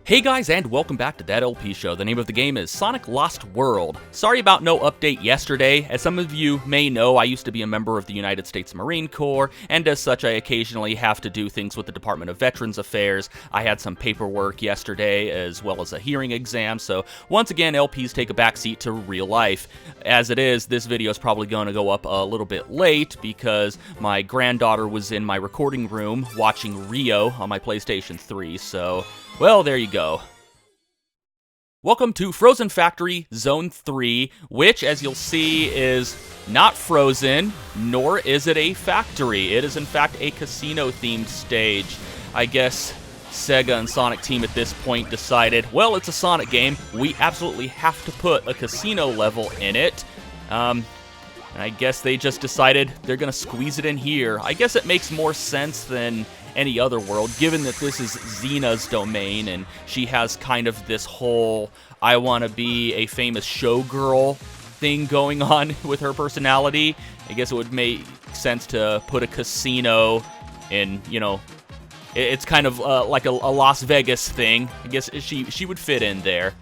Hey guys, and welcome back to That LP Show. The name of the game is Sonic Lost World. Sorry about no update yesterday. As some of you may know, I used to be a member of the United States Marine Corps, and as such, I occasionally have to do things with the Department of Veterans Affairs. I had some paperwork yesterday, as well as a hearing exam, so once again, LPs take a backseat to real life. As it is, this video is probably going to go up a little bit late, because my granddaughter was in my recording room watching Rio on my PlayStation 3, so... well, there you go. Welcome to Frozen Factory Zone 3, which, as you'll see, is not frozen, nor is it a factory. It is, in fact, a casino-themed stage. I guess Sega and Sonic Team at this point decided, well, it's a Sonic game. We absolutely have to put a casino level in it. And I guess they just decided they're going to squeeze it in here. I guess it makes more sense than any other world, given that this is Zeena's domain, and she has kind of this whole I want to be a famous showgirl thing going on with her personality. I guess it would make sense to put a casino in, you know, it's kind of like a Las Vegas thing. I guess she would fit in there.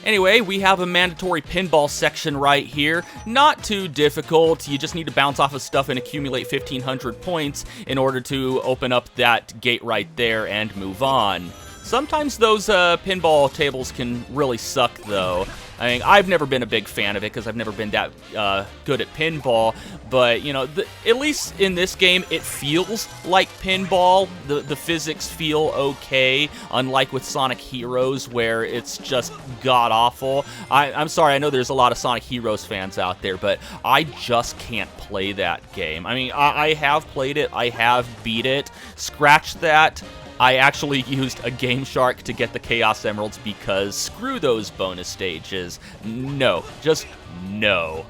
Anyway, we have a mandatory pinball section right here. Not too difficult. You just need to bounce off of stuff and accumulate 1,500 points in order to open up that gate right there and move on. Sometimes those pinball tables can really suck, though. I mean, I've never been a big fan of it because I've never been that good at pinball, but, you know, at least in this game, it feels like pinball. The physics feel okay, unlike with Sonic Heroes, where it's just god-awful. I'm sorry, I know there's a lot of Sonic Heroes fans out there, but I just can't play that game. I mean, I have played it, I have beat it. Scratch that. I actually used a Game Shark to get the Chaos Emeralds because screw those bonus stages. No, just no.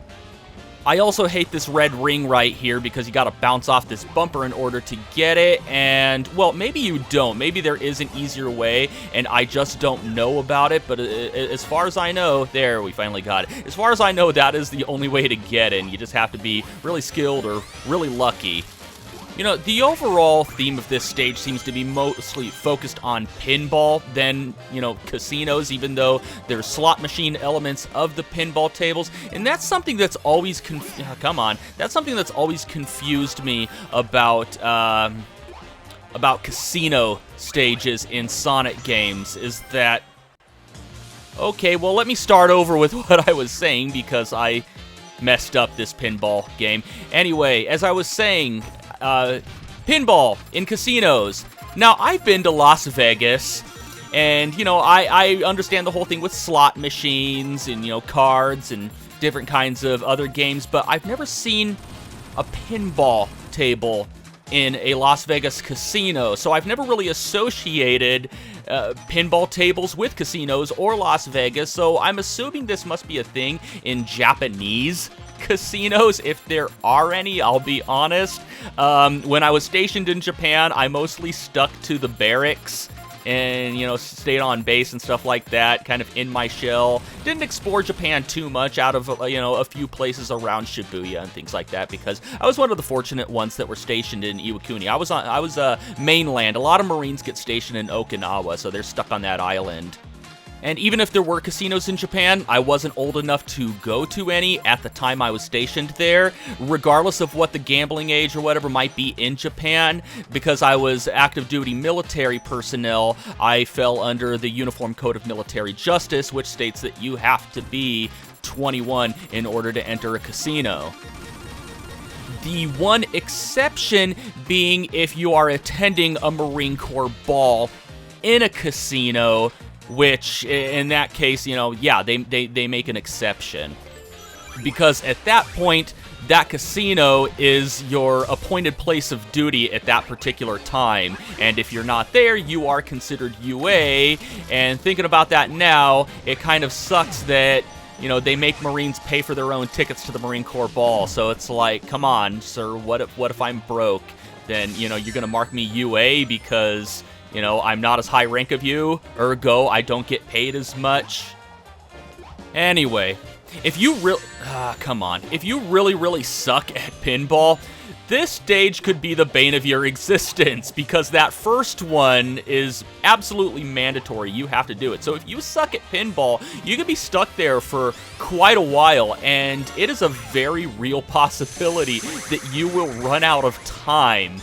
I also hate this red ring right here because you gotta bounce off this bumper in order to get it, and, well, maybe you don't. Maybe there is an easier way, and I just don't know about it, but as far as I know, there, we finally got it. As far as I know, that is the only way to get in. You just have to be really skilled or really lucky. You know, the overall theme of this stage seems to be mostly focused on pinball than, you know, casinos, even though there's slot machine elements of the pinball tables. And that's something that's always that's something that's always confused me about casino stages in Sonic games, is that... okay, well, let me start over with what I was saying because I messed up this pinball game. Anyway, as I was saying... pinball in casinos. Now, I've been to Las Vegas, and, you know, I understand the whole thing with slot machines and, you know, cards and different kinds of other games, but I've never seen a pinball table in a Las Vegas casino, so I've never really associated pinball tables with casinos or Las Vegas, so I'm assuming this must be a thing in Japanese casinos, if there are any. I'll be honest. When I was stationed in Japan, I mostly stuck to the barracks and, you know, stayed on base and stuff like that, kind of in my shell. Didn't explore Japan too much out of, you know, a few places around Shibuya and things like that, because I was one of the fortunate ones that were stationed in Iwakuni. I was mainland. A lot of Marines get stationed in Okinawa, so they're stuck on that island. And even if there were casinos in Japan, I wasn't old enough to go to any at the time I was stationed there, regardless of what the gambling age or whatever might be in Japan. Because I was active duty military personnel, I fell under the Uniform Code of Military Justice, which states that you have to be 21 in order to enter a casino. The one exception being if you are attending a Marine Corps ball in a casino, which, in that case, you know, yeah, they make an exception. Because at that point, that casino is your appointed place of duty at that particular time. And if you're not there, you are considered UA. And thinking about that now, it kind of sucks that, you know, they make Marines pay for their own tickets to the Marine Corps ball. So it's like, come on, sir, what if I'm broke? Then, you know, you're going to mark me UA because... you know, I'm not as high rank of you, ergo, I don't get paid as much. Anyway, if you really... come on. If you really, really suck at pinball, This stage could be the bane of your existence, because that first one is absolutely mandatory. You have to do it. So if you suck at pinball, you could be stuck there for quite a while, and it is a very real possibility that you will run out of time.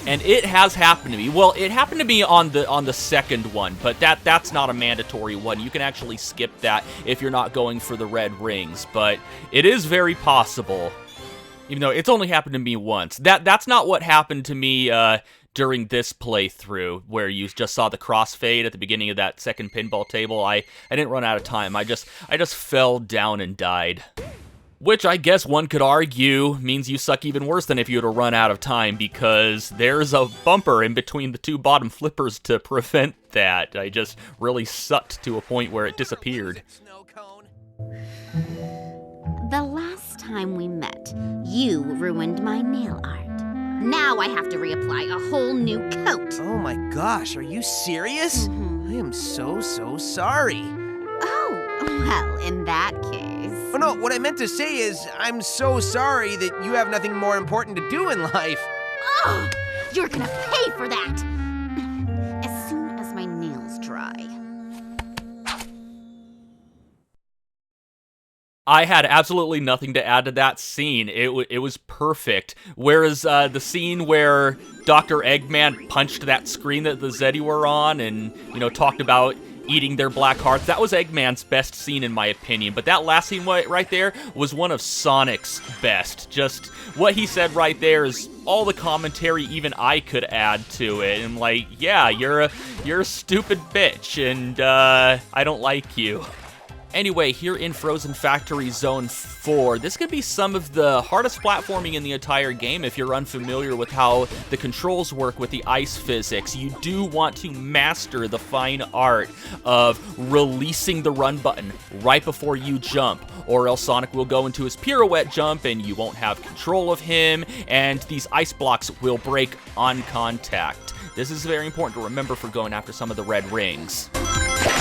And it has happened to me. Well, it happened to me on the second one, but that's not a mandatory one. You can actually skip that if you're not going for the red rings, but it is very possible. Even though it's only happened to me once. That's not what happened to me during this playthrough, where you just saw the crossfade at the beginning of that second pinball table. I didn't run out of time. I just fell down and died. Which I guess one could argue means you suck even worse than if you were to run out of time, because there's a bumper in between the two bottom flippers to prevent that. I just really sucked to a point where it disappeared. The last time we met, you ruined my nail art. Now I have to reapply a whole new coat. Oh my gosh, are you serious? I am so sorry. Oh, well, in that case... Oh no, what I meant to say is, I'm so sorry that you have nothing more important to do in life. Oh, you're gonna pay for that! As soon as my nails dry. I had absolutely nothing to add to that scene. It was perfect. Whereas the scene where Dr. Eggman punched that screen that the Zeddy were on and, you know, talked about eating their black hearts, that was Eggman's best scene in my opinion. But that last scene right there was one of Sonic's best. Just what he said right there is all the commentary even I could add to it. And like, yeah, you're a stupid bitch, and I don't like you. Anyway, here in Frozen Factory Zone 4, this could be some of the hardest platforming in the entire game if you're unfamiliar with how the controls work with the ice physics. You do want to master the fine art of releasing the run button right before you jump, or else Sonic will go into his pirouette jump and you won't have control of him, and these ice blocks will break on contact. This is very important to remember for going after some of the red rings.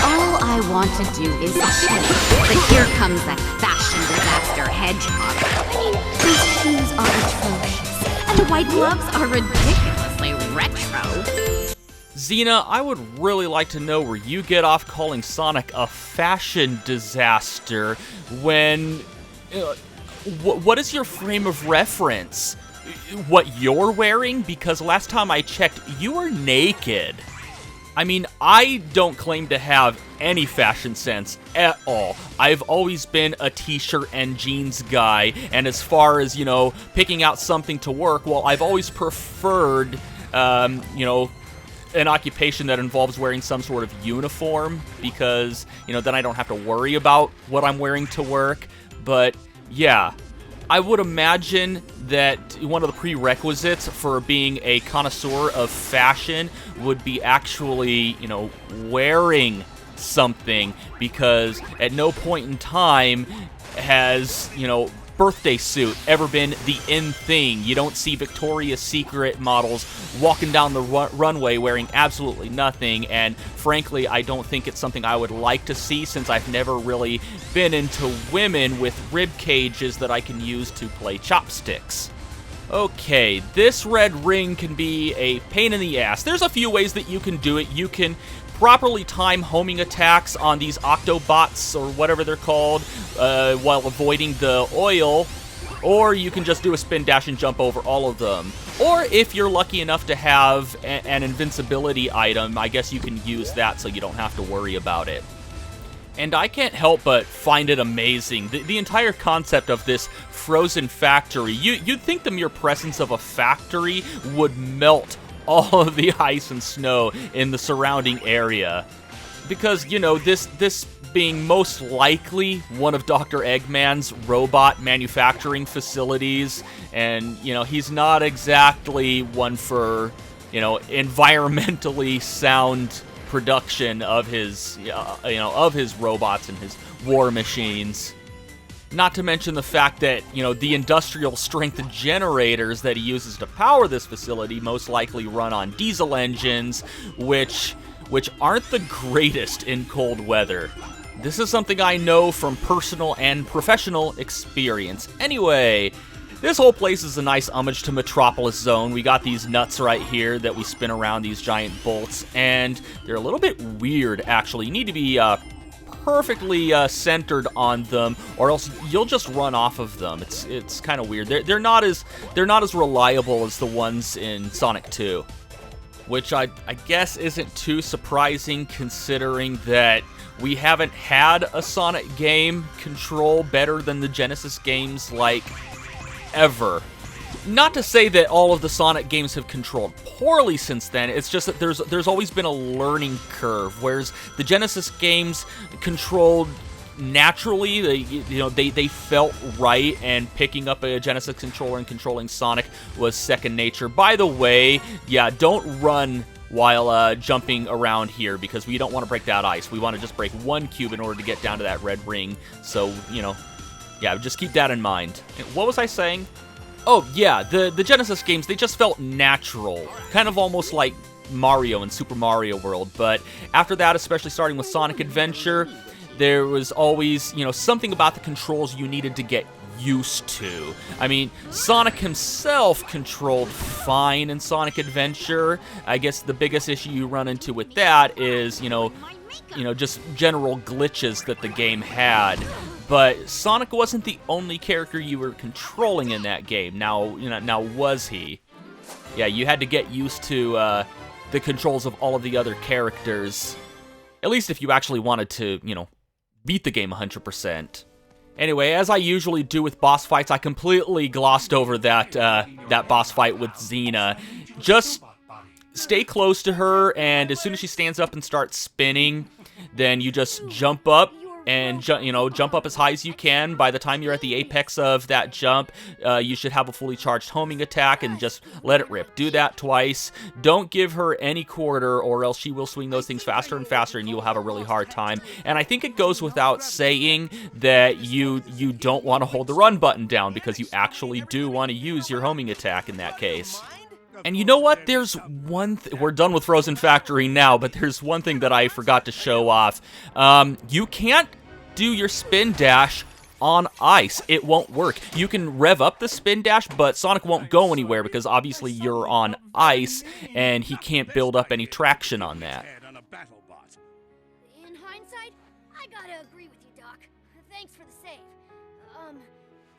All I want to do is cheat, but here comes that fashion disaster hedgehog. I mean, these shoes are atrocious, and the white gloves are ridiculously retro. Zeena, I would really like to know where you get off calling Sonic a fashion disaster when... what is your frame of reference? What you're wearing? Because last time I checked, you were naked. I mean, I don't claim to have any fashion sense at all. I've always been a t-shirt and jeans guy, and as far as, you know, picking out something to work, well, I've always preferred, you know, an occupation that involves wearing some sort of uniform, because, you know, then I don't have to worry about what I'm wearing to work. But, yeah, I would imagine that one of the prerequisites for being a connoisseur of fashion would be actually, you know, wearing something, because at no point in time has, you know, birthday suit ever been the in thing. You don't see Victoria's Secret models walking down the runway wearing absolutely nothing, and frankly, I don't think it's something I would like to see, since I've never really been into women with rib cages that I can use to play chopsticks. Okay, this red ring can be a pain in the ass. There's a few ways that you can do it. You can properly time homing attacks on these Octobots, or whatever they're called, while avoiding the oil, or you can just do a spin dash and jump over all of them. Or if you're lucky enough to have an invincibility item, I guess you can use that so you don't have to worry about it. And I can't help but find it amazing. The entire concept of this frozen factory, you'd think the mere presence of a factory would melt all of the ice and snow in the surrounding area. Because, you know, this being most likely one of Dr. Eggman's robot manufacturing facilities, and, you know, he's not exactly one for, you know, environmentally sound production of his, you know, of his robots and his war machines. Not to mention the fact that, you know, the industrial strength generators that he uses to power this facility most likely run on diesel engines, which aren't the greatest in cold weather. This is something I know from personal and professional experience. Anyway, This whole place is a nice homage to Metropolis Zone. We got these nuts right here that we spin around, these giant bolts, and they're a little bit weird, actually. You need to be perfectly centered on them, or else you'll just run off of them. It's kind of weird. They're not as reliable as the ones in Sonic 2, which I guess isn't too surprising considering that we haven't had a Sonic game control better than the Genesis games, like, ever. Not to say that all of the Sonic games have controlled poorly since then, it's just that there's always been a learning curve, whereas the Genesis games controlled naturally. They felt right, and picking up a Genesis controller and controlling Sonic was second nature. By the way, yeah, don't run while jumping around here, because we don't want to break that ice. We want to just break one cube in order to get down to that red ring, so, yeah, just keep that in mind. What was I saying? Oh, yeah, the Genesis games, they just felt natural, kind of almost like Mario in Super Mario World, but after that, especially starting with Sonic Adventure, there was always, something about the controls you needed to get used to. I mean, Sonic himself controlled fine in Sonic Adventure. I guess the biggest issue you run into with that is, just general glitches that the game had. But Sonic wasn't the only character you were controlling in that game. Now was he? Yeah, you had to get used to the controls of all of the other characters. At least if you actually wanted to, beat the game 100%. Anyway, as I usually do with boss fights, I completely glossed over that boss fight with Zeena. Just stay close to her, and as soon as she stands up and starts spinning, then you just jump up and jump up as high as you can. By the time you're at the apex of that jump, you should have a fully charged homing attack, and just let it rip. Do that twice. Don't give her any quarter, or else she will swing those things faster and faster, and you will have a really hard time. And I think it goes without saying that you don't want to hold the run button down, because you actually do want to use your homing attack in that case. And you know what? There's one we're done with Frozen Factory now, but there's one thing that I forgot to show off. You can't do your spin dash on ice. It won't work. You can rev up the spin dash, but Sonic won't go anywhere, because obviously you're on ice, and he can't build up any traction on that. In hindsight, I gotta agree with you, Doc. Thanks for the save.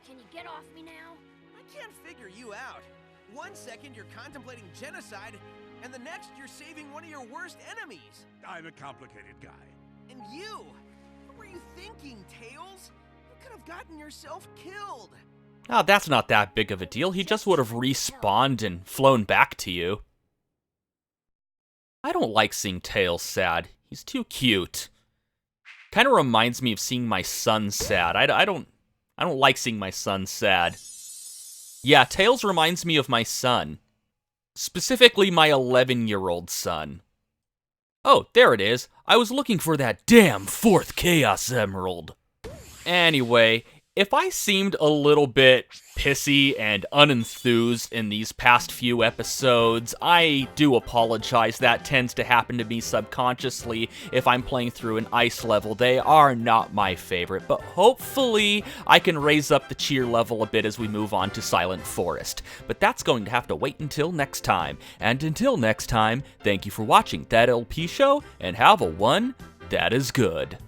Can you get off me now? I can't figure you out. 1 second you're contemplating genocide, and the next you're saving one of your worst enemies. I'm a complicated guy. And you? What were you thinking, Tails? You could have gotten yourself killed. Oh, that's not that big of a deal. He just would have respawned and flown back to you. I don't like seeing Tails sad. He's too cute. Kind of reminds me of seeing my son sad. I don't like seeing my son sad. Yeah, Tails reminds me of my son. Specifically, my 11-year-old son. Oh, there it is. I was looking for that damn 4th Chaos Emerald. Anyway, if I seemed a little bit pissy and unenthused in these past few episodes, I do apologize. That tends to happen to me subconsciously if I'm playing through an ice level. They are not my favorite, but hopefully I can raise up the cheer level a bit as we move on to Silent Forest. But that's going to have to wait until next time. And until next time, thank you for watching That LP Show, and have a one that is good.